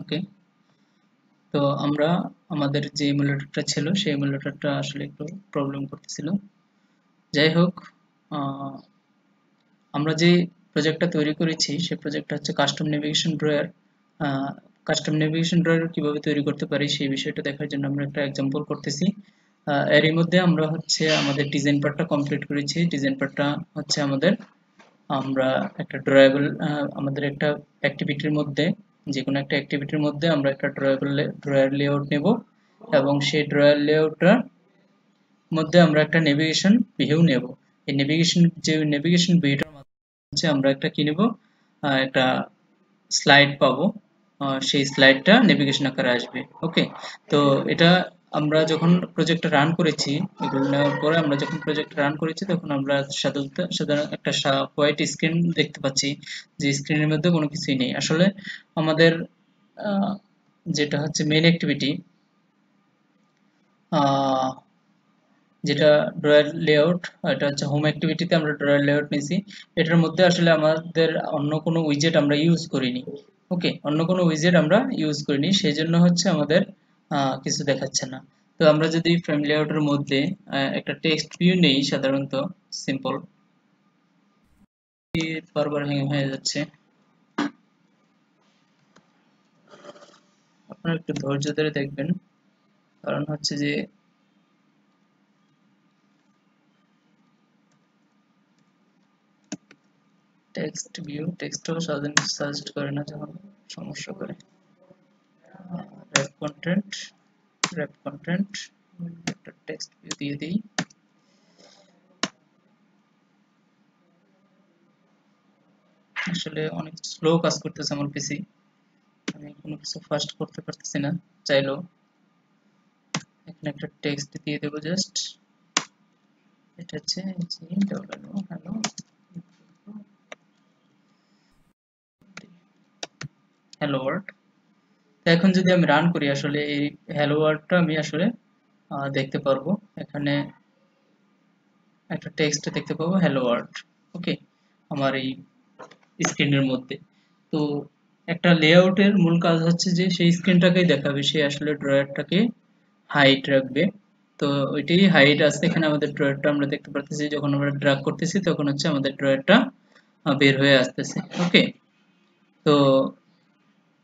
ওকে, তো আমরা আমাদের যে ইমুলেটরটা ছিল সেই ইমুলেটরটা আসলে একটু প্রবলেম করতেছিল। যাই হোক, আহ, আমরা যে প্রজেক্টটা তৈরি করেছি সেই প্রজেক্টটা হচ্ছে custom navigation drawer. Custom navigation drawer কিভাবে তৈরি করতে পারি সেই বিষয়টা দেখার জন্য আমরা একটা এক্সাম্পল করতেছি। এরই মধ্যে আমরা হচ্ছে আমাদের ডিজাইন পার্টটা কমপ্লিট করেছি। ডিজাইন পার্টটা হচ্ছে আমরা একটা ড্রয়েবল, আমাদের একটা অ্যাক্টিভিটির মধ্যে, যে কোনো একটা অ্যাক্টিভিটির মধ্যে আমরা একটা ড্রয়ার লেআউট নেব, এবং সেই ড্রয়ার লেআউটটার মধ্যে আমরা একটা নেভিগেশন ভিউ নেব। এই নেভিগেশন ভিউটার মাধ্যমে আমরা একটা কি নেব, একটা স্লাইড পাবো। সেই স্লাইডটা নেভিগেশন আকারে আসবে। ওকে, তো এটা আমরা যখন প্রজেক্টটা রান করেছি, এগুলো নেওয়ার পরে আমরা যখন প্রজেক্ট রান করেছি তখন আমরা সাধারণ একটা হোয়াইট স্ক্রিন দেখতে পাচ্ছি, যে স্ক্রিনের মধ্যে কোনো কিছুই নেই। আসলে আমাদের যেটা হচ্ছে মেইন অ্যাক্টিভিটি, যেটা ড্রয়ার লেআউট, এটা হচ্ছে হোম অ্যাক্টিভিটিতে আমরা ড্রয়ার লেআউট নিয়েছি। এটার মধ্যে আসলে আমাদের অন্য কোনো উইজেট আমরা ইউজ করিনি। ওকে, অন্য কোনো উইজেট আমরা ইউজ করিনি, সেই জন্য হচ্ছে আমাদের কিছু দেখাচ্ছে না। তো আমরা যদি ফ্রেম লেআউটের মধ্যে একটা টেক্সট ভিউ নেই, সাধারণত সিম্পল, বারবার হ্যাং হয়ে যাচ্ছে, আপনারা একটু ধৈর্য ধরে দেখবেন। কারণ হচ্ছে যে টেক্সট ভিউ, টেক্সটও সাধারণত সাজেস্ট করে না, যখন সমস্যা করে। র্যাপ কন্টেন্ট, র্যাপ কন্টেন্ট, একটা টেক্সট ভিউ দিয়ে দিই। আসলে অনেক স্লো কাজ করতেছে আমার পিসি, আমি কোনো কিছু ফাস্ট করতে পারতেছি না চাইলেও। এখানে একটা টেক্সট দিয়ে দেবো জাস্ট, এটা হচ্ছে হ্যালো, হ্যালো ওয়ার্ল্ড। এখন যদি আমি রান করি, আসলে এই হ্যালো ওয়ার্ল্ডটা আমি আসলে দেখতে পারবো। এখানে একটা টেক্সট দেখতে পাবো, হ্যালো ওয়ার্ল্ড। ওকে, আমার এই স্ক্রিনের মধ্যে। তো একটা লেআউটের মূল কাজ হচ্ছে যে সেই স্ক্রিনটাকেই দেখাবে, সে আসলে ড্রয়ারটাকে হাইট রাখবে। তো ওইটাই হাইট আছে এখানে, আমাদের ড্রয়ারটা আমরা দেখতে পারতেছি, যখন আমরা ড্র্যাগ করতেছি তখন হচ্ছে আমাদের ড্রয়ারটা বের হয়ে আসতেছে। ওকে, তো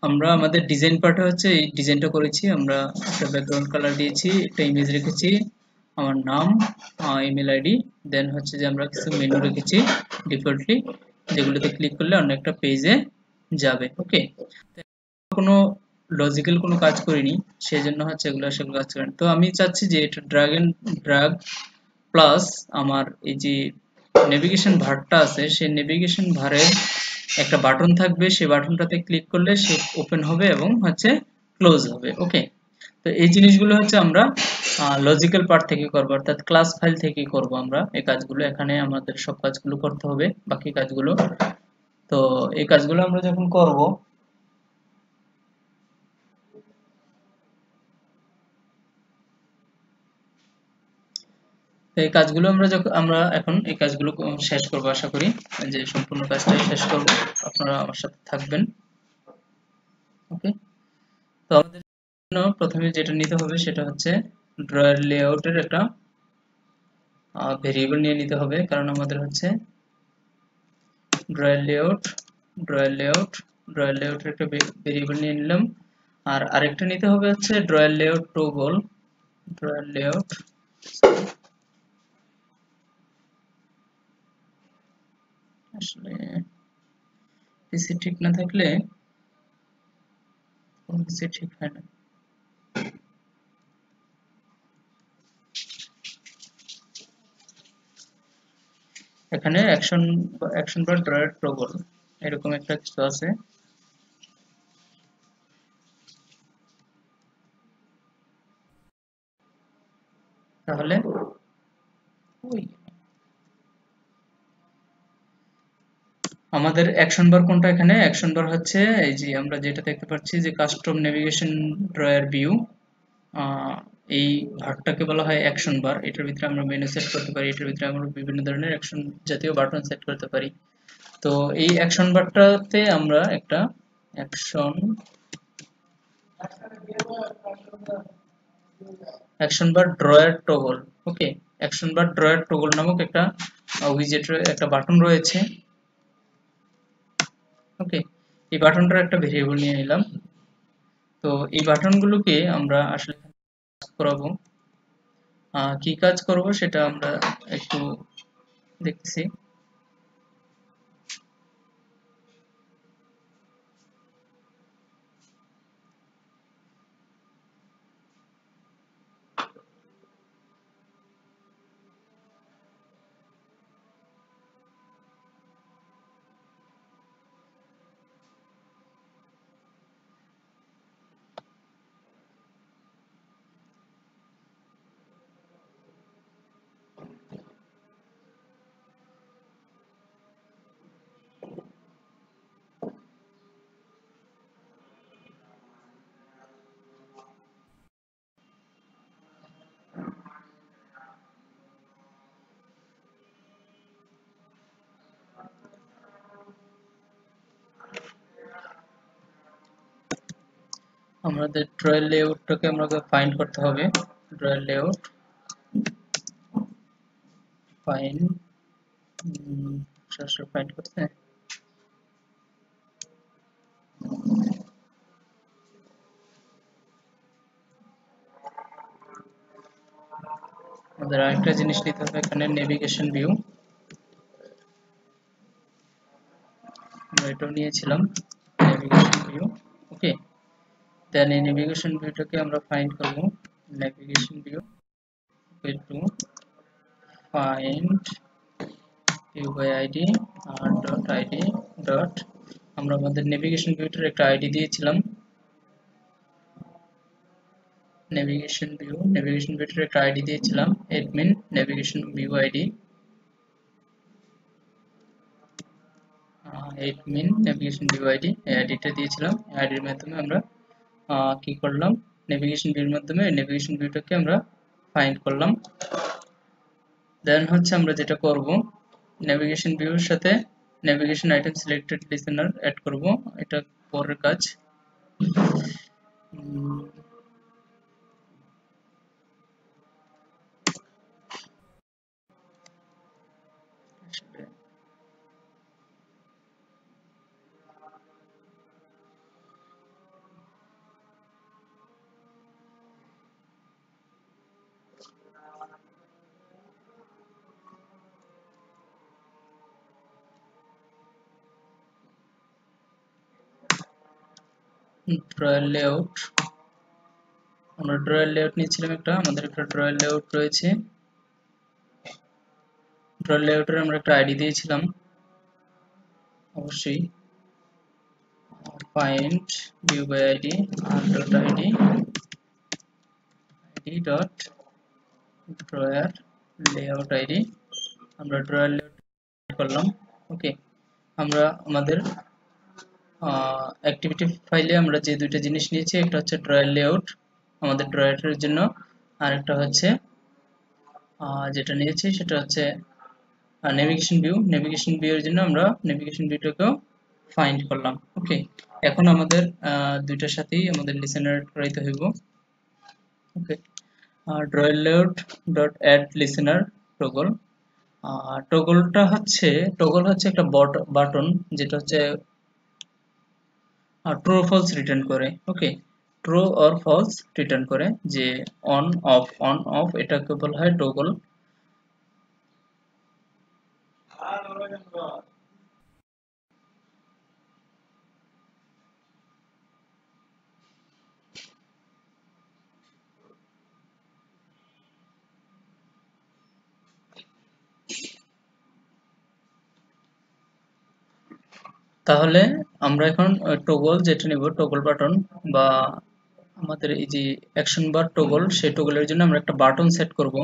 আমরা আমাদের ডিজাইন পার্টে হচ্ছে এই ডিজাইনটা করেছি। আমরা একটা ব্যাকগ্রাউন্ড কালার দিয়েছি, একটা ইমেজ রেখেছি, আমার নাম, ইমেল আইডি, দেন হচ্ছে যে আমরা কিছু মেনু রেখেছি ডিফল্টলি, যেগুলোতে ক্লিক করলে অন্য একটা পেজে যাবে। ওকে, কোনো লজিক্যাল কোনো কাজ করিনি, সেজন্য হচ্ছে এগুলো আসলে কাজ করেন। তো আমি চাচ্ছি যে এটা ড্রাগ প্লাস আমার এই যে নেভিগেশন ভারটা আছে, সেই নেভিগেশন ভারের একটা বাটন থাকবে, সেই বাটনটাতে ক্লিক করলে সে ওপেন হবে এবং হচ্ছে ক্লোজ হবে। ওকে, তো এই জিনিসগুলো হচ্ছে আমরা লজিক্যাল পার্ট থেকে করবো, অর্থাৎ ক্লাস ফাইল থেকে করব আমরা এই কাজগুলো। এখানে আমাদের সব কাজগুলো করতে হবে, বাকি কাজগুলো। তো এই কাজগুলো আমরা যখন করব, তো এই কাজগুলো আমরা যখন এখন এই কাজগুলো শেষ করব, আশা করি যে সম্পূর্ণ কাজটাই শেষ করব, আপনারা আমার সাথে থাকবেন। ওকে, তো আমাদের জন্য প্রথমে যেটা নিতে হবে সেটা হচ্ছে ড্রয়ার লেআউটের একটা ভেরিয়েবল নিয়ে নিতে হবে, কারণ আমাদের হচ্ছে drawer layout, drawer layout, drawer লেআউটের একটা ভেরিয়েবল নিয়ে নিলাম। আর আরেকটা নিতে হবে হচ্ছে drawer layout toggle, drawer layout. আসলে পিসি ঠিক না থাকলে কোনো কিছু ঠিক হয় না। এখানে অ্যাকশন বার ড্রয়ার টগল এরকম একটা কিছু আছে। তাহলে ওই আমাদের অ্যাকশন বার কোনটা, এখানে অ্যাকশন বার হচ্ছে এই যে আমরা যেটা দেখতে পাচ্ছি যে কাস্টম নেভিগেশন ড্রয়ার ভিউ, এই ভাগটাকে বলা হয় অ্যাকশন বার। এটার ভিতরে আমরা মেনু সেট করতে পারি, এটার ভিতরে আমরা বিভিন্ন ধরনের অ্যাকশন জাতীয় বাটন সেট করতে পারি। তো এই অ্যাকশন বারটাতে আমরা একটা অ্যাকশন অ্যাকশন বার ড্রয়ার টগল। ওকে, অ্যাকশন বার ড্রয়ার টগল নামক একটা উইজেটের একটা বাটন রয়েছে। ওকে, এই বাটনটার একটা ভেরিয়েবল নিয়ে নিলাম। তো এই বাটনগুলোকে আমরা আসলে কাজ করাবো। কি কাজ করব সেটা আমরা একটু দেখতেছি। আমাদের ড্রয়ার লেআউটটাকে আমাকে ফাইন্ড করতে হবে। ড্রয়ার লেআউট ফাইন্ড, সরাসরি ফাইন্ড করতে আমাদের আরেকটা জিনিস নিতে হবে, এখানে নেভিগেশন ভিউ। আমরা এটাও নিয়েছিলাম, নেভিগেশন ভিউ। ওকে, দেন এই নেভিগেশন ভিউটাকে আমরা ফাইন্ড করব। Navigation view equal to find view by ID R dot ID dot, আমরা আমাদের নেভিগেশন ভিউটার একটা আইডি দিয়েছিলাম। নেভিগেশন ভিউটার একটা আইডি দিয়েছিলাম, admin navigation view ID. Admin navigation view ID, এই আইডিটা দিয়েছিলাম। এই আইডির মাধ্যমে আমরা কি করলাম, নেভিগেশন ভিউর মাধ্যমে নেভিগেশন ভিউটাকে আমরা ফাইন্ড করলাম। দেন হচ্ছে আমরা যেটা করব, নেভিগেশন ভিউর সাথে navigation item selected listener add করব। এটা পরের কাজ। ড্রয়ার লেআউট, আমরা ড্রয়ার লেআউট নিয়েছিলাম একটা, আমাদের একটা ড্রয়ার লেআউট রয়েছে। ড্রয়ার লেআউটের আমরা একটা আইডি দিয়েছিলাম অবশ্যই, find view by id r dot id id dot drawer layout id, আমরা drawer layout করলাম। ওকে, আমরা আমাদের অ্যাক্টিভিটি ফাইলে আমরা যে দুইটা জিনিস নিয়েছি, একটা হচ্ছে ড্রয়ার লেআউট আমাদের ড্রয়ারের জন্য, আর একটা হচ্ছে যেটা নিয়েছি সেটা হচ্ছে নেভিগেশন ভিউ এর জন্য আমরা নেভিগেশন ভিউটাকেও ফাইন্ড করলাম। ওকে, এখন আমাদের দুইটার সাথেই আমাদের লিসেনার করাইতে হইব। Okay, drawer layout dot add listener toggle. Toggle হচ্ছে একটা বাটন যেটা হচ্ছে ট্রু ফলস রিটার্ন করে। Okay, true or false return করে, যে অন অফ এটাকে বলা হয় টগল। তাহলে আমরা এখন টগল যেটা নিব, টগল বাটন বা আমাদের এই যে অ্যাকশন বার টগল, সেই টগলের জন্য আমরা একটা বাটন সেট করব।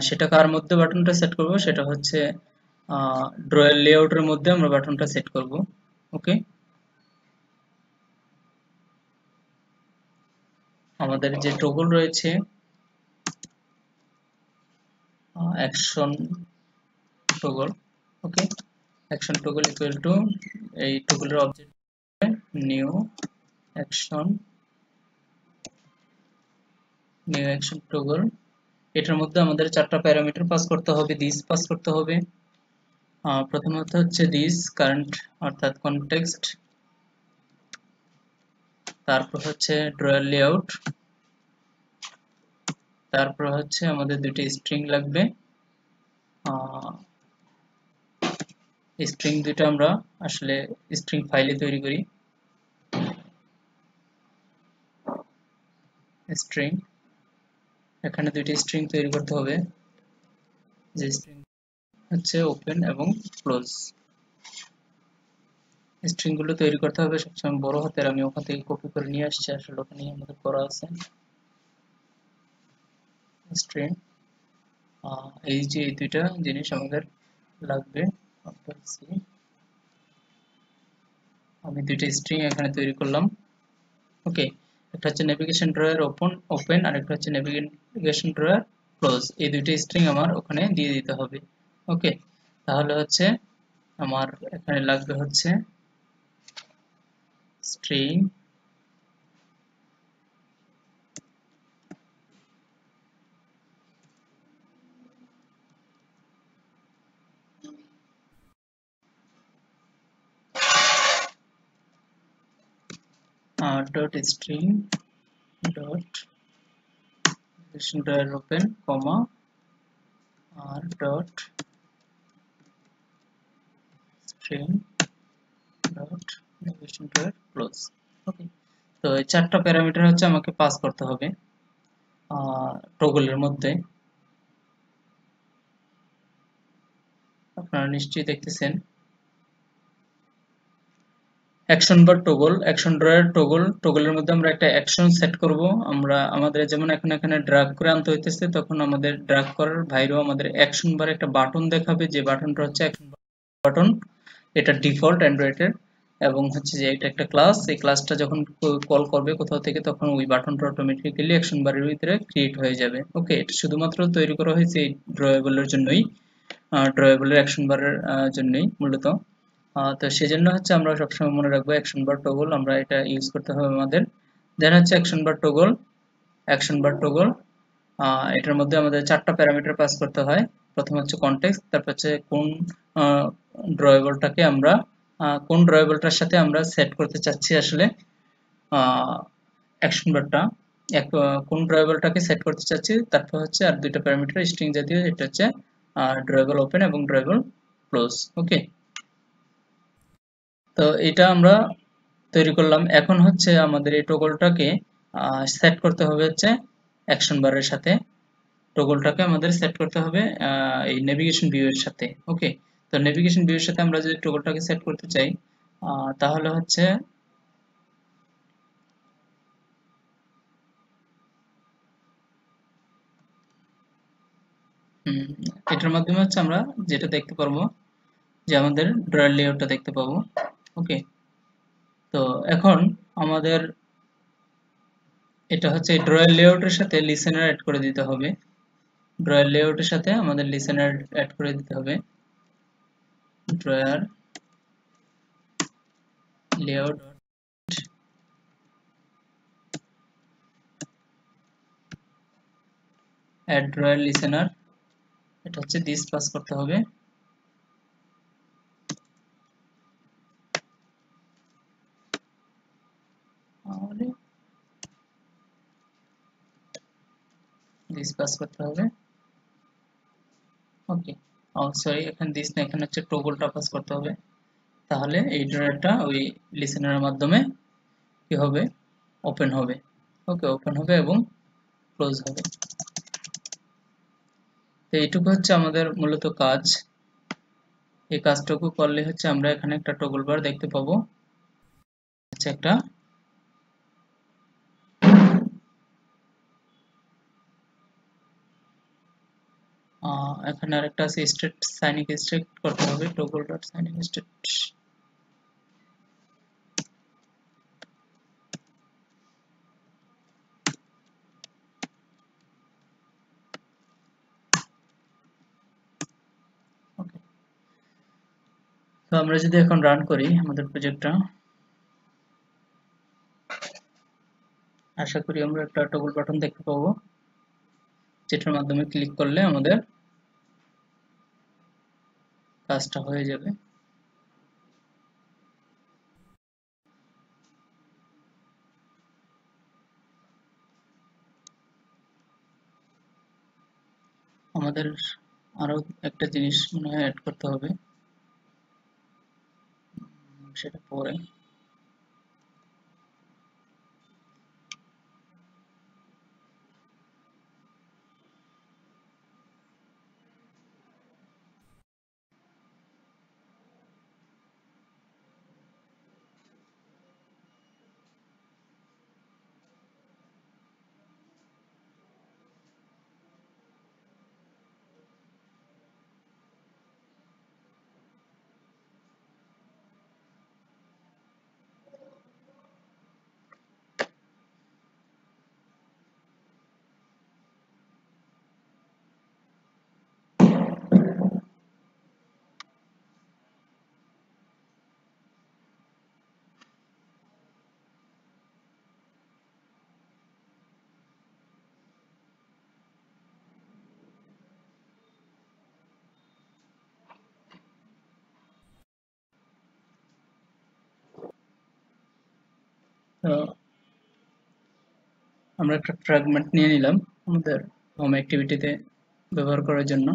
সেটা কার মধ্যে বাটনটা সেট করব, সেটা হচ্ছে ড্রয়ার লেআউটের মধ্যে আমরা বাটনটা সেট করব। ওকে, আমাদের যে টগল রয়েছে action toggle. Okay, action toggle equal to এই টগলের object new action new action toggle, এটার মধ্যে আমাদের 4টা প্যারামিটার পাস করতে হবে, দিস পাস করতে হবে। প্রথমত হচ্ছে দিস কারেন্ট অর্থাৎ কনটেক্সট, তারপর হচ্ছে ড্রয়ার লেআউট, তারপর হচ্ছে আমাদের দুটি স্ট্রিং লাগবে। স্ট্রিং দুটো আমরা আসলে স্ট্রিং ফাইলে তৈরি করি। স্ট্রিং, এখানে দুটি স্ট্রিং তৈরি করতে হবে, যে স্ট্রিং হচ্ছে ওপেন এবং ক্লোজ। স্ট্রিং গুলো তৈরি করতে হবে সবসময় বড় হাতের, আমি ওখান থেকে কপি করে নিয়ে আসছি, আসলে ওখানেই আমাদের করা আছে। স্ট্রিং, এই যে এই দুইটা জিনিস আমাদের লাগবে। আমি দুইটা স্ট্রিং এখানে তৈরি করলাম। ওকে, একটা হচ্ছে নেভিগেশন ড্রয়ার ওপেন আর একটা হচ্ছে নেভিগেশন ড্রয়ার ক্লোজ, এই দুইটা স্ট্রিং আমার ওখানে দিয়ে দিতে হবে। ওকে, তাহলে হচ্ছে আমার এখানে লাগবে হচ্ছে string dot string dot navigation drawer open comma আর dot string dot navigation drawer close. Okay, তো এই 4টা প্যারামিটার হচ্ছে আমাকে পাস করতে হবে টগলের মধ্যে। আপনারা নিশ্চয়ই দেখতেছেন অ্যাকশন বার টগল, অ্যাকশন ড্রয়ার টগলের মধ্যে আমরা একটা অ্যাকশন সেট করব। আমরা আমাদের যেমন এখন এখানে ড্র্যাগ করে আনতে হইতেছে, তখন আমাদের ড্র্যাগ করার বাইরেও আমাদের অ্যাকশন বারে একটা বাটন দেখাবে, যে বাটনটা হচ্ছে অ্যাকশন বাটন। এটা ডিফল্ট অ্যান্ড্রয়েডের, এবং হচ্ছে যে এটা একটা ক্লাস, এই ক্লাসটা যখন কল করবে কোথাও থেকে, তখন ওই বাটনটা অটোমেটিক্যালি অ্যাকশন বারের ভিতরে ক্রিয়েট হয়ে যাবে। ওকে, এটা শুধুমাত্র তৈরি করা হয়েছে এই ড্রয়েবলের জন্যই, ড্রয়েবলের অ্যাকশন বারের জন্যই মূলত। তো সেজন্য হচ্ছে আমরা সবসময় মনে রাখবো অ্যাকশন বার টগল আমরা এটা ইউজ করতে হবে আমাদের। দেন হচ্ছে অ্যাকশন বার টগল, অ্যাকশন বার টগল এটার মধ্যে আমাদের 4টা প্যারামিটার পাস করতে হয়। প্রথম হচ্ছে কনটেক্সট, তারপর হচ্ছে কোন ড্রয়েবলটাকে আমরা কোন ড্রয়েবলটার সাথে আমরা সেট করতে চাচ্ছি আসলে অ্যাকশন বারটা, কোন ড্রয়েবলটাকে সেট করতে চাচ্ছি। তারপর হচ্ছে আর দুইটা প্যারামিটার স্ট্রিং জাতীয়, এটা হচ্ছে ড্রয়েবল ওপেন এবং ড্রয়েবল ক্লোজ। ওকে, তো এটা আমরা তৈরি করলাম। এখন হচ্ছে আমাদের এই টগলটাকে সেট করতে হবে হচ্ছে অ্যাকশন বারের সাথে। টগলটাকে আমাদের সেট করতে হবে এই নেভিগেশন ভিউ এর সাথে। ওকে, তো নেভিগেশন ভিউ এর সাথে আমরা যদি টগলটাকে সেট করতে চাই, তাহলে হচ্ছে এটার মাধ্যমে হচ্ছে আমরা যেটা দেখতে পারবো, যে আমাদের ড্রয়ার লেআউটটা দেখতে পাবো। ওকে, তো এখন আমাদের এটা হচ্ছে ড্রয়ার লেআউটের সাথে লিসেনার অ্যাড করে দিতে হবে। ড্রয়ার লেআউটের সাথে আমাদের লিসেনার অ্যাড করে দিতে হবে। Drawer layout add drawer listener, এটা হচ্ছে দিস পাস করতে হবে। দিস পাস করতে হবে। ওকে, সরি, এখানে দিস না, এখানে হচ্ছে টগলটা পাস করতে হবে। তাহলে এই ড্রয়ারটা ওই লিসেনারের মাধ্যমে কি হবে, ওপেন হবে। ওকে, ওপেন হবে এবং ক্লোজ হবে। তো এইটুকু হচ্ছে আমাদের মূলত কাজ। এই কাজটুকু করলে হচ্ছে আমরা এখানে একটা টগল বার দেখতে পাবো, হচ্ছে একটা এখানে আরেকটা আছে স্টেট, সাইনিং স্টেট করতে হবে, টগল ডট সাইনিং স্টেট। ওকে, তো আমরা যদি এখন রান করি আমাদের প্রজেক্টটা, আশা করি আমরা একটা টগল বাটন দেখতে পাবো। যেটার মাধ্যমে ক্লিক করলে আমাদের কাজটা হয়ে যাবে। আমাদের আরো একটা জিনিস মনে হয় অ্যাড করতে হবে, সেটা পরে। তো আমরা একটা ফ্র্যাগমেন্ট নিয়ে নিলাম আমাদের হোম অ্যাক্টিভিটিতে ব্যবহার করার জন্য।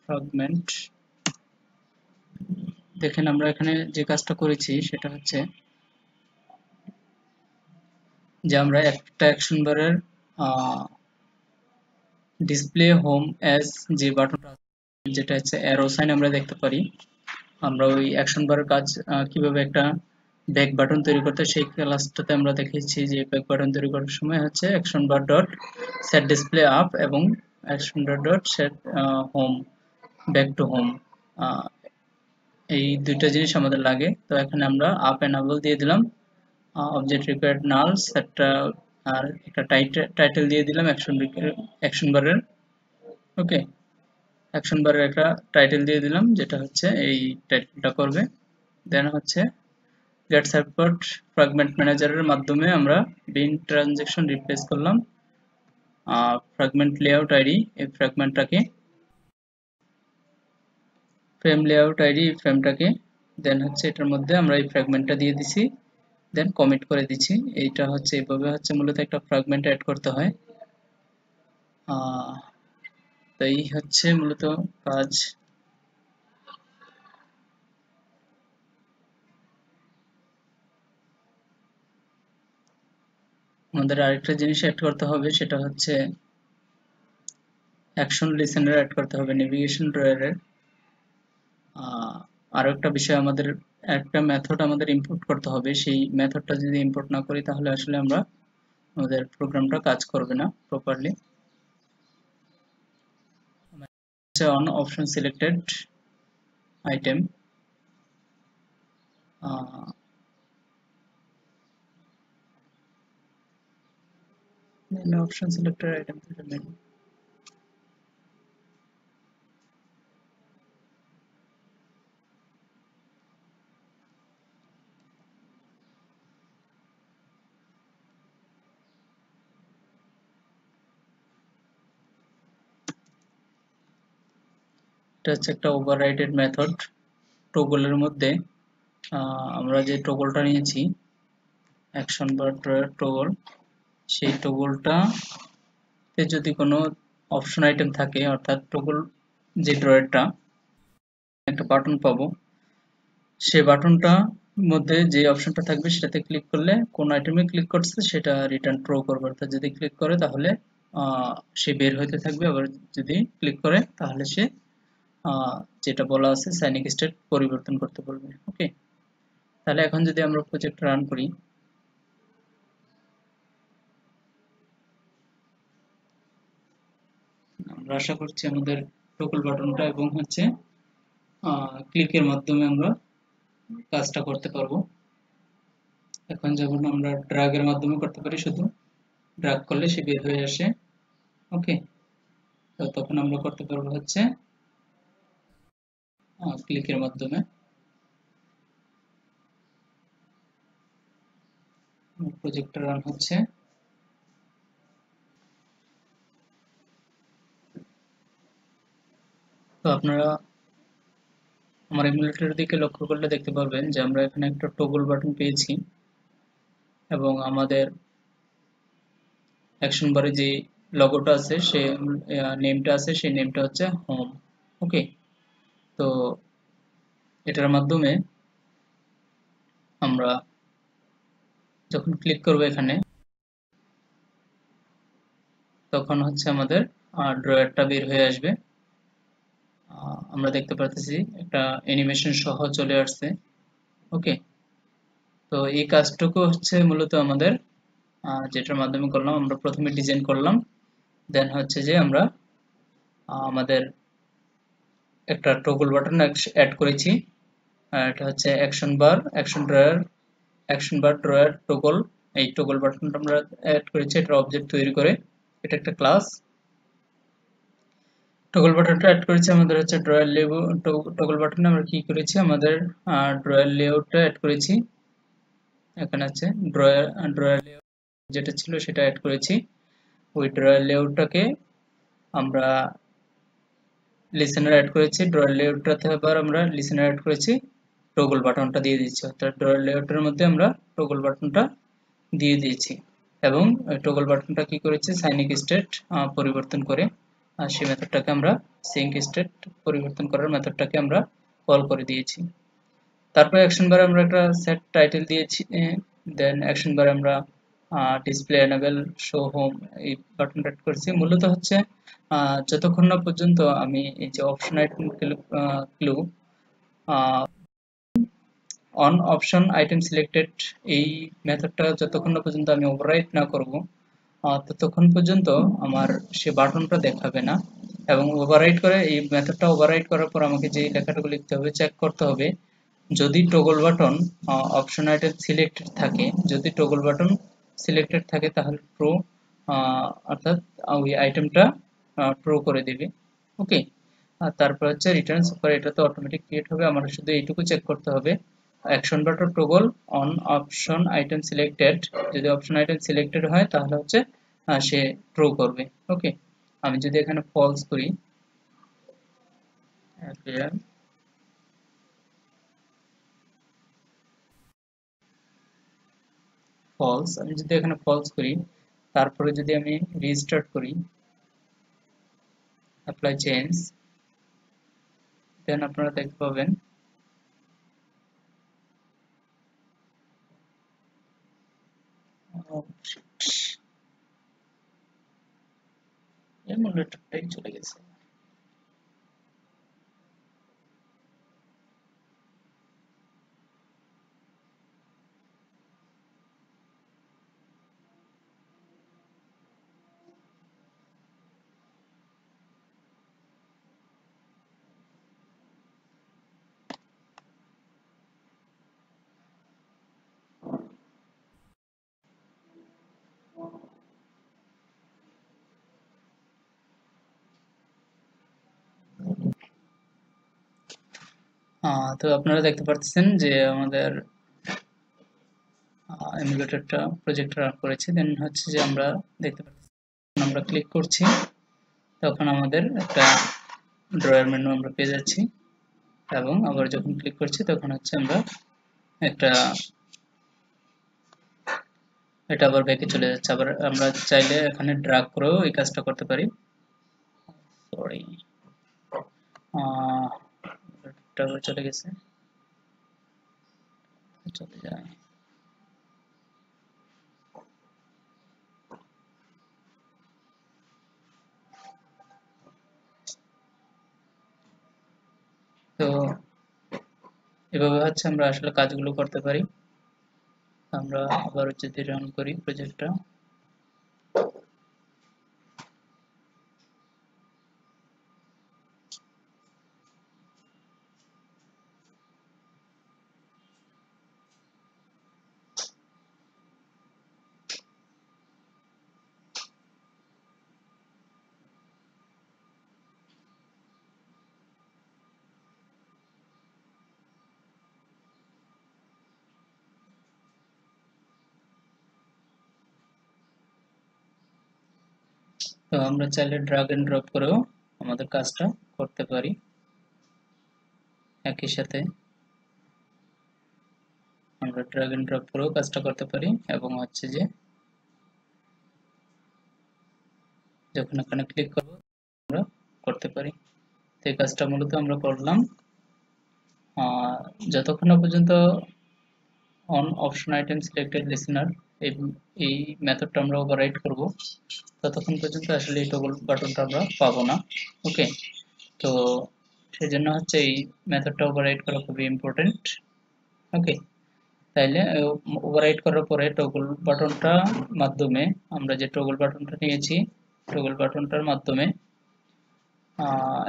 ফ্র্যাগমেন্ট দেখেন, আমরা এখানে যে কাজটা করেছি সেটা হচ্ছে যে আমরা একটা অ্যাকশন বারের ডিসপ্লে হোম অ্যাজ যে বাটনটা, যেটা হচ্ছে অ্যারো সাইন আমরা দেখতে পারি, আমরা ওই অ্যাকশন বারের কাজ কিভাবে একটা ব্যাক বাটন তৈরি করতে, সেই ক্লাসটাতে আমরা দেখেছি যে ব্যাক বাটন তৈরি করার সময় হচ্ছে action bar dot set display up এবং action bar dot set home back to home, এই দুইটা জিনিস আমাদের লাগে। তো এখানে আমরা আপ এনাবল দিয়ে দিলাম, অবজেক্ট রিকোয়ার্ড নালস একটা, আর একটা টাইটেল দিয়ে দিলাম অ্যাকশন বারের। ওকে, অ্যাকশন বারের একটা টাইটেল দিয়ে দিলাম যেটা হচ্ছে এই টাইটেলটা করবে। দেন হচ্ছে গেট সাপোর্ট ফ্র্যাগমেন্ট ম্যানেজারের মাধ্যমে আমরা বিন ট্রানজেকশন রিপ্লেস করলাম ফ্র্যাগমেন্ট লেআউট আইডি, এই ফ্র্যাগমেন্টটাকে ফ্রেম লেআউট আইডি, ফ্রেমটাকে। দেন হচ্ছে এটার মধ্যে আমরা এই ফ্র্যাগমেন্টটা দিয়ে দিছি, দেন কমিট করে দিচ্ছি। এইটা হচ্ছে এইভাবে হচ্ছে মূলত একটা ফ্র্যাগমেন্ট অ্যাড করতে হয়। তো এই হচ্ছে মূলত কাজ। আমাদের আরেকটা জিনিস অ্যাড করতে হবে, সেটা হচ্ছে অ্যাকশন লিসেনার অ্যাড করতে হবে নেভিগেশন ড্রয়ারের। আরো একটা বিষয়, আমাদের একটা মেথড আমাদের ইম্পোর্ট করতে হবে, সেই মেথডটা যদি ইম্পোর্ট না করি তাহলে আসলে আমরা আমাদের প্রোগ্রামটা কাজ করবে না properly. On option selected item, option selected item এটা হচ্ছে একটা ওভাররাইডেড মেথড টগলের মধ্যে। আমরা যে টগলটা নিয়েছি অ্যাকশন বার ড্রয়ার টগল, সেই টগলটাতে যদি কোনো অপশন আইটেম থাকে, অর্থাৎ টগল যে ড্রয়ারটা একটা বাটন পাবো, সেই বাটনটা মধ্যে যে অপশনটা থাকবে সেটাতে ক্লিক করলে কোন আইটেমে ক্লিক করছে সেটা রিটার্ন ট্রু করবে, অর্থাৎ যদি ক্লিক করে তাহলে সে বের হইতে থাকবে, আবার যদি ক্লিক করে তাহলে সে যেটা বলা আছে সাইনিক স্টেট পরিবর্তন করতে পারবে। ওকে, তাহলে এখন যদি আমরা প্রজেক্ট রান করি, আমরা আশা করছি আমাদের টগল বাটনটা এবং হচ্ছে ক্লিকের মাধ্যমে আমরা কাজটা করতে পারবো। এখন যেমন আমরা ড্রাগের মাধ্যমে করতে পারি, শুধু ড্রাগ করলে সে বের হয়ে আসে। ওকে, তো তখন আমরা করতে পারবো হচ্ছে ক্লিকের মাধ্যমে। প্রজেক্টটা রান হচ্ছে। তো আপনারা আমার এমুলেটরের দিকে লক্ষ্য করলে দেখতে পারবেন যে আমরা এখানে একটা টগল বাটন পেয়েছি এবং আমাদের অ্যাকশন বারে যে লগোটা আছে সে নেমটা আছে সেই নেমটা হচ্ছে হোম। ওকে, তো এটার মাধ্যমে আমরা যখন ক্লিক করব এখানে তখন হচ্ছে আমাদের ড্রয়ারটা বের হয়ে আসবে। আমরা দেখতে পারতেছি একটা অ্যানিমেশন সহ চলে আসছে। ওকে, তো এই কাজটুকু হচ্ছে মূলত আমাদের যেটার মাধ্যমে করলাম, আমরা প্রথমে ডিজাইন করলাম, দেন হচ্ছে যে আমরা আমাদের একটা টগল বাটন অ্যাড করেছি। এটা হচ্ছে অ্যাকশন বার ড্রয়ার টগল। এই টগল বাটনটা আমরা অ্যাড করেছি এটা অবজেক্ট তৈরি করে। এটা একটা ক্লাস। টগল বাটনটা অ্যাড করেছি আমাদের হচ্ছে ড্রয়ার লেবু। টগল বাটনে আমরা কি করেছি, আমাদের ড্রয়ার লেআউটটা অ্যাড করেছি। এখানে আছে ড্রয়ার লেআউট যেটা ছিল সেটা অ্যাড করেছি। ওই ড্রয়ার লেআউটটাকে আমরা লিসেনার অ্যাড করেছি। ড্রয়ার লেআউটটাতে আবার আমরা লিসেনার অ্যাড করেছি, টগল বাটনটা দিয়ে দিচ্ছি, অর্থাৎ ড্রয়ার লেআউটের মধ্যে আমরা টগল বাটনটা দিয়ে দিয়েছি। এবং টগল বাটনটা কি করেছি, সাইনিক স্টেট পরিবর্তন করে সেই মেথডটাকে আমরা সিঙ্ক স্টেট পরিবর্তন করার মেথডটাকে আমরা কল করে দিয়েছি। তারপরে অ্যাকশন বারে আমরা একটা সেট টাইটেল দিয়েছি। দেন অ্যাকশন বারে আমরা ডিসপ্লে এনেবল শো হোম এই বাটনটা অ্যাড করেছি। মূলত হচ্ছে যতক্ষণ না পর্যন্ত আমি এই যে option item clue on option item selected এই মেথডটা যতক্ষণ না পর্যন্ত আমি ওভাররাইট না করব ততক্ষণ পর্যন্ত আমার সে বাটনটা দেখাবে না। এবং ওভাররাইট করে এই মেথডটা ওভাররাইট করার পর আমাকে যে লেখাটুকু লিখতে হবে, চেক করতে হবে যদি toggle button option item selected থাকে, যদি টগল বাটন সিলেক্টেড থাকে তাহলে ট্রু, অর্থাৎ ওই আইটেমটা ট্রু করে দেবে। ওকে, আর তারপর হচ্ছে রিটার্ন সুপার, এটা তো অটোমেটিক ক্রিয়েট হবে, আমার শুধু এইটুকু চেক করতে হবে action button toggle on option item selected, যদি অপশন আইটেম সিলেক্টেড হয় তাহলে হচ্ছে সে ট্রু করবে। ওকে, আমি যদি এখানে ফলস করি, ফলস, আমি যদি এখানে ফলস করি তারপরে যদি আমি রিস্টার্ট করি, অ্যাপ্লাই চেঞ্জ, দেন আপনারা দেখতে পাবেন এমুলেটরটাই চলে গেছে। তো আপনারা দেখতে পাচ্ছেন যে আমাদের এমুলেটরটা প্রজেক্ট রান করেছে। দেন হচ্ছে যে আমরা দেখতে পাচ্ছি আমরা ক্লিক করছি তখন আমাদের একটা ড্রয়ার মেনু আমরা পেয়ে যাচ্ছি। এবং আবার যখন ক্লিক করছি তখন হচ্ছে আমরা একটা এটা আবার ব্যাকে চলে যাচ্ছে। আবার আমরা চাইলে এখানে ড্রাগ করেও এই কাজটা করতে পারি। সরি, এটা আবার চলে গেছে, চলে যায়। তো এভাবে হচ্ছে আমরা আসলে কাজগুলো করতে পারি। আমরা আবার যদি রান করি প্রজেক্টটা, তো আমরা চাইলে ড্রাগ এন্ড ড্রপ করেও আমাদের কাজটা করতে পারি। একই সাথে আমরা ড্রাগ এন্ড ড্রপ করেও কাজটা করতে পারি, এবং হচ্ছে যে যখন এখানে ক্লিক করব আমরা করতে পারি। তো এই কাজটা মূলত আমরা করলাম যতক্ষণ না পর্যন্ত on option item selected listener এই এই মেথডটা আমরা ওভাররাইড করব, ততক্ষণ পর্যন্ত আসলে এই টগল বাটনটা আমরা পাবো না। ওকে, তো সেই জন্য হচ্ছে এই মেথডটা ওভাররাইড করা খুবই ইম্পর্টেন্ট। ওকে, তাইলে ওভাররাইড করার পরে টগল বাটনটা মাধ্যমে আমরা যে টগল বাটনটা নিয়েছি, টগল বাটনটার মাধ্যমে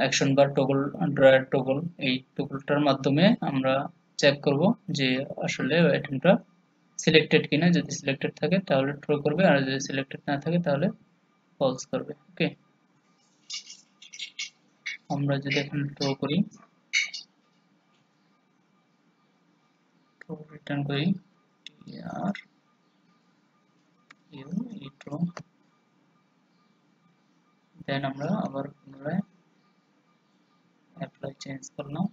অ্যাকশন বার টগল ড্রয়ার টগল, এই টগলটার মাধ্যমে আমরা চেক করব যে আসলে আইটেমটা সিলেক্টেড কিনা। যদি সিলেক্টেড থাকে তাহলে ট্রু করবে, আর যদি সিলেক্টেড না থাকে তাহলে ফলস করবে। ওকে, আমরা যদি এখন ট্রু করি, ট্রু রিটার্ন করি, আর ইউ ই ট্রু, দেন আমরা আবার পুনরায় অ্যাপ্লাই চেঞ্জ করলাম।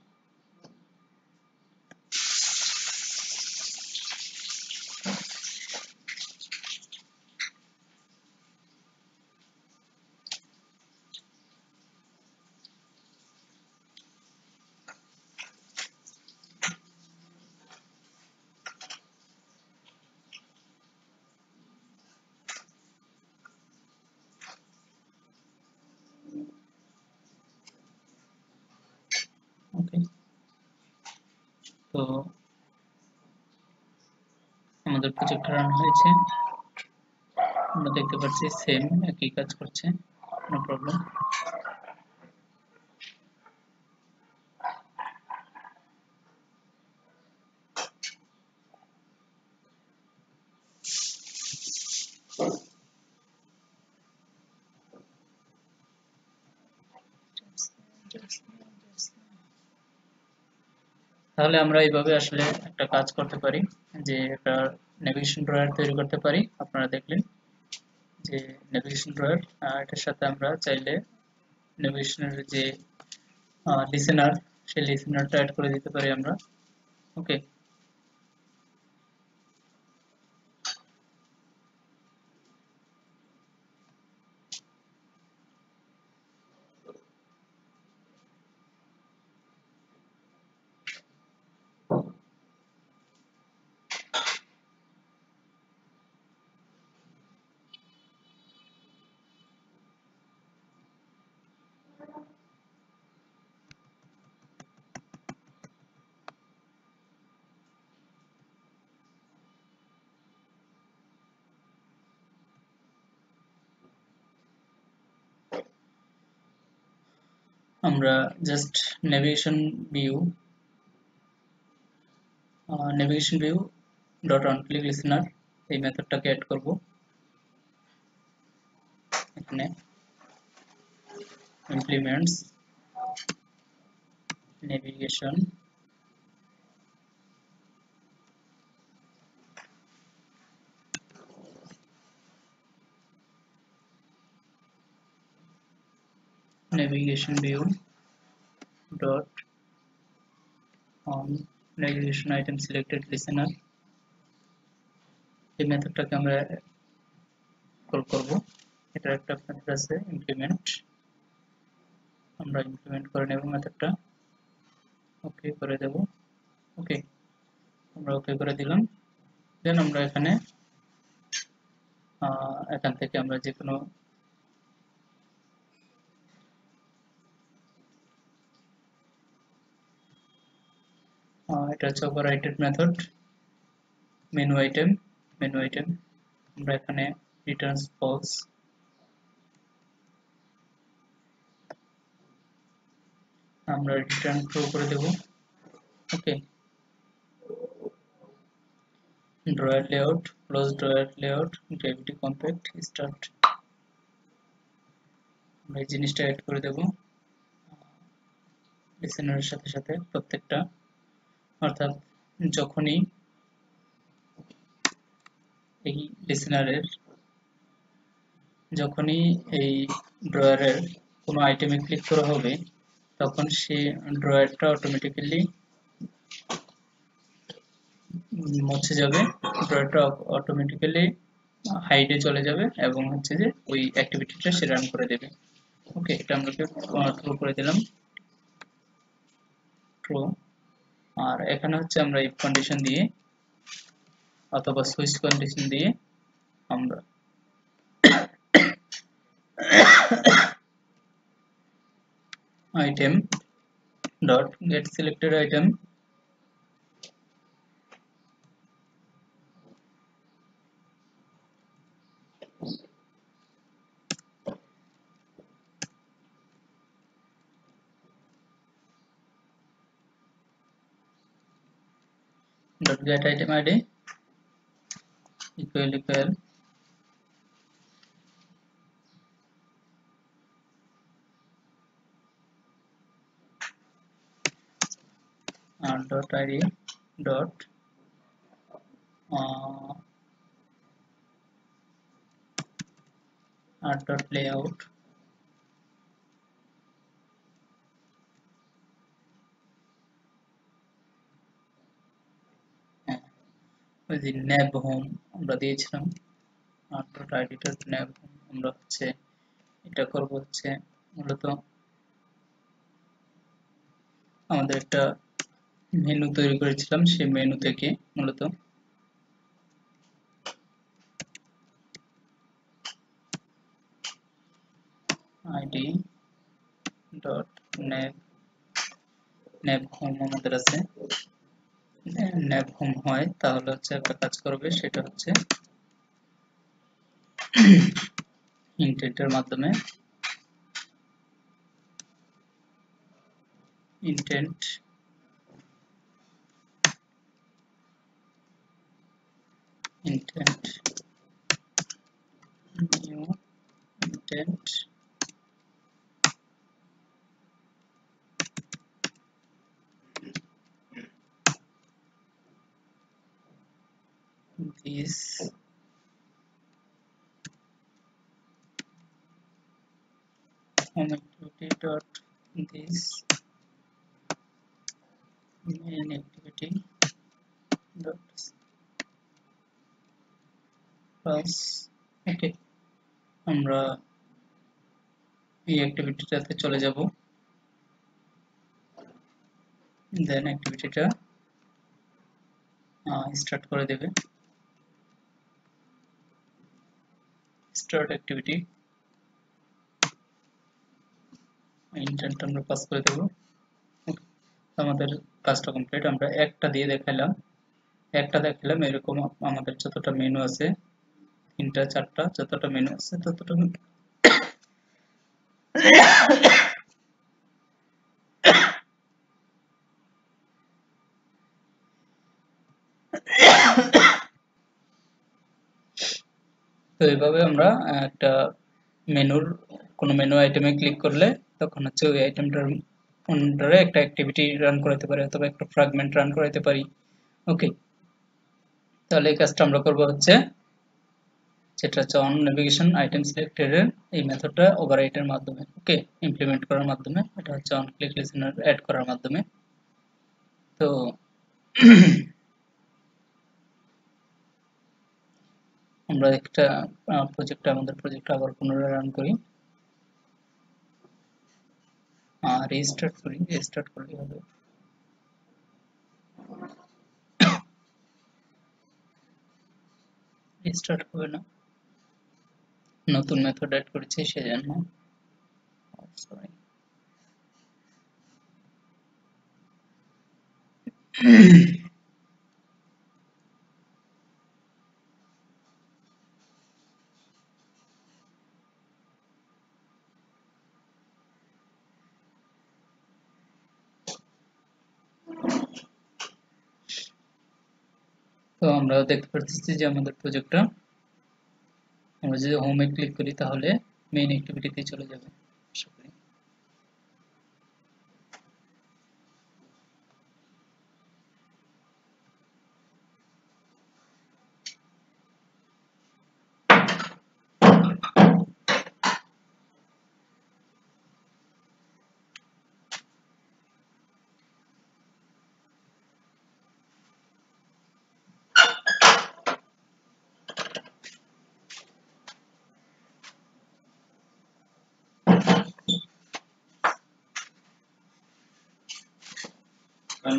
ওকে, তো আমাদের প্রজেক্ট রান হয়েছে, আমরা দেখতে পাচ্ছি সেম একই কাজ করছে, নো প্রবলেম। তাহলে আমরা এইভাবে আসলে একটা কাজ করতে পারি, যে একটা নেভিগেশন ড্রয়ার তৈরি করতে পারি। আপনারা দেখলেন যে নেভিগেশন ড্রয়ার, এটার সাথে আমরা চাইলে নেভিগেশনের যে লিসেনার, সেই লিসেনারটা অ্যাড করে দিতে পারি আমরা। ওকে, আমরা just navigation view navigation view dot on click listener এই মেথডটাকে অ্যাড করব। এখানে implements navigation view dot on navigation item selected listener এই মেথডটাকে আমরা কল করব। এটা একটা মেথড আছে ইমপ্লিমেন্ট, আমরা ইমপ্লিমেন্ট করে নেব মেথডটা, ওকে করে দেব। ওকে, আমরা ওকে করে দিলাম। দেন আমরা এখানে এখান থেকে আমরা যে কোনো এটা হচ্ছে ওভাররাইটেড মেথড মেনু আইটেম, আমরা এখানে রিটার্নস ফলস, আমরা রিটার্ন ট্রু করে দেব। Okay, drawer layout, close drawer layout, gravity compact, start, আমরা এই জিনিসটা অ্যাড করে দেব লিসেনারের সাথে সাথে প্রত্যেকটা। অর্থাৎ যখনই এই লিসেনারের যখনই এই ড্রয়ারের কোনো আইটেমে ক্লিক করা হবে তখন সেই ড্রয়ারটা অটোমেটিক্যালি মুছে যাবে, ড্রয়ারটা অটোমেটিক্যালি হাইডে চলে যাবে এবং হচ্ছে যে ওই অ্যাক্টিভিটিটা সে রান করে দেবে। ওকে, এটা আমরা ট্রু করে দিলাম, ট্রু। আর এখানে হচ্ছে আমরা ইফ কন্ডিশন দিয়ে অথবা সুইচ কন্ডিশন দিয়ে আমরা item dot get selected item dot get item id equal dot id dot dot layout ওই যে nav home আমরা দিয়েছিলাম, dot id dot nav home আমরা হচ্ছে এটা করব হচ্ছে মূলত আমাদের একটা মেনু তৈরি করেছিলাম, সেই মেনু থেকে মূলত id dot nav home আমাদের আছে, nav home হয় তাহলে হচ্ছে একটা কাজ করবে, সেটা হচ্ছে ইন্টেন্টের মাধ্যমে intent new intent this home activity dot this main activity dot plus ওকে, আমরা এই অ্যাক্টিভিটিটাতে চলে যাব, দেন অ্যাক্টিভিটিটা স্টার্ট করে দেবে, স্টার্ট অ্যাক্টিভিটি ইন্টেন্ট আমরা পাস করে দেব। আমাদের কাজটা কমপ্লিট, আমরা একটা দিয়ে দেখালাম, এরকম আমাদের যতটা মেনু আছে 3টা 4টা যতটা মেনু আছে ততটা তো এইভাবে আমরা একটা কোনো মেনু আইটেমে ক্লিক করলে তখন হচ্ছে ওই আইটেমটার আন্ডারে একটা অ্যাক্টিভিটি রান করাতে পারি অথবা একটা ফ্র্যাগমেন্ট রান করাতে পারি। ওকে, তাহলে এই কাজটা আমরা করব হচ্ছে যেটা হচ্ছে অন নেভিগেশন আইটেম সিলেক্টেড এর এই মেথডটা ওভাররাইটের মাধ্যমে, ওকে, ইমপ্লিমেন্ট করার মাধ্যমে, এটা হচ্ছে অন ক্লিক লিসেনার অ্যাড করার মাধ্যমে। তো আমরা একটা আমাদের প্রজেক্ট আবার পুনরায় রান করি, রিস্টার্ট করলে হবে, রিস্টার্ট হবে না, নতুন মেথড অ্যাড করেছি সেজন্য, সরি। তো আমরা দেখতে পাচ্ছি যে আমাদের প্রজেক্টটা, আমরা যদি হোমে ক্লিক করি তাহলে মেইন অ্যাক্টিভিটিতে চলে যাবে, আশা করি।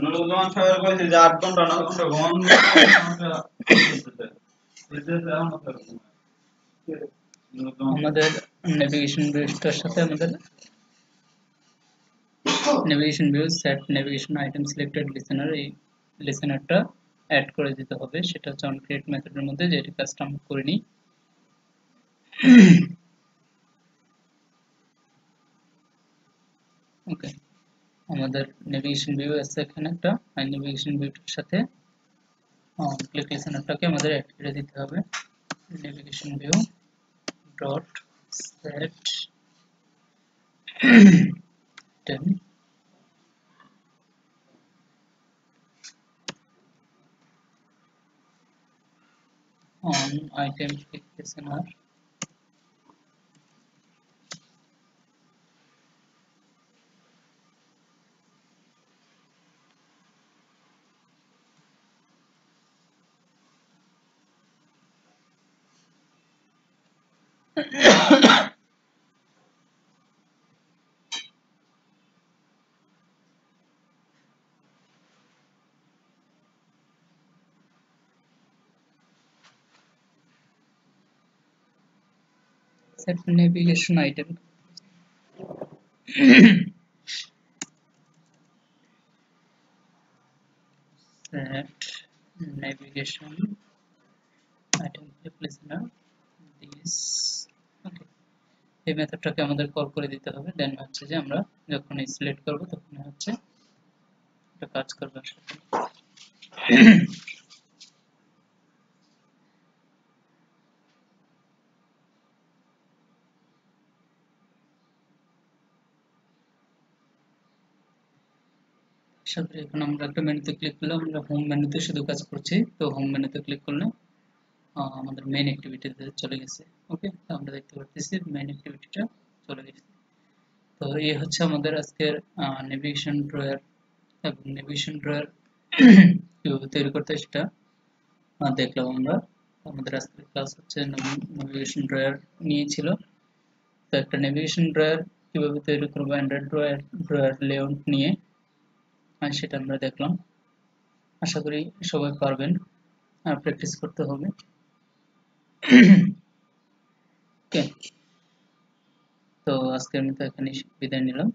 নুরুজ্জামান সাহেবের কইছে যে 8 ঘন্টা 9 ঘন্টা ঘুমানো আমাদের নেভিগেশন ভিউটার সাথে আমাদের navigation view set navigation item selected listener, এই লিসেনারটা অ্যাড করে দিতে হবে। সেটা হচ্ছে অন ক্রিয়েট মেথডের মধ্যে, যেটি কাজটা আমরা করিনি। ওকে, আমাদের নেভিগেশন ভিউ আছে এখানে একটা, আর নেভিগেশন ভিউটার সাথে ক্লিক লিসেনারটাকে আমাদের অ্যাড করে দিতে হবে। Navigation view dot set 10 on item click listener set navigation item set navigation item click listener this। ওকে, এই মেথডটাকে আমাদের কল করে দিতে হবে। দেন হচ্ছে যে আমরা যখন সিলেক্ট করব তখন হচ্ছে এটা কাজ করবে আসলে। সাথে এখন আমরা একটা মেনুতে ক্লিক করলাম, আমরা হোম মেনুতে শুধু কাজ করছি। তো হোম মেনুতে ক্লিক করলে আমাদের মেইন অ্যাক্টিভিটিতে চলে গেছে। ওকে, তো আমরা দেখতে পাচ্ছি মেইন অ্যাক্টিভিটিটা চলে গেছে। তো এই হচ্ছে আমাদের আজকের নেভিগেশন ড্রয়ার, এবং নেভিগেশন ড্রয়ার কিভাবে তৈরি করতে হয় সেটা দেখলাম আমরা। আমাদের আজকের ক্লাস হচ্ছে নেভিগেশন ড্রয়ার নিয়ে ছিল। তো একটা নেভিগেশন ড্রয়ার কিভাবে তৈরি করবো অ্যান্ড্রয়েড ড্রয়ার লেআউট নিয়ে, আর সেটা আমরা দেখলাম। আশা করি সবাই পারবেন, আর প্র্যাকটিস করতে হবে। ওকে, তো আজকের মতো এখানে বিদায় নিলাম।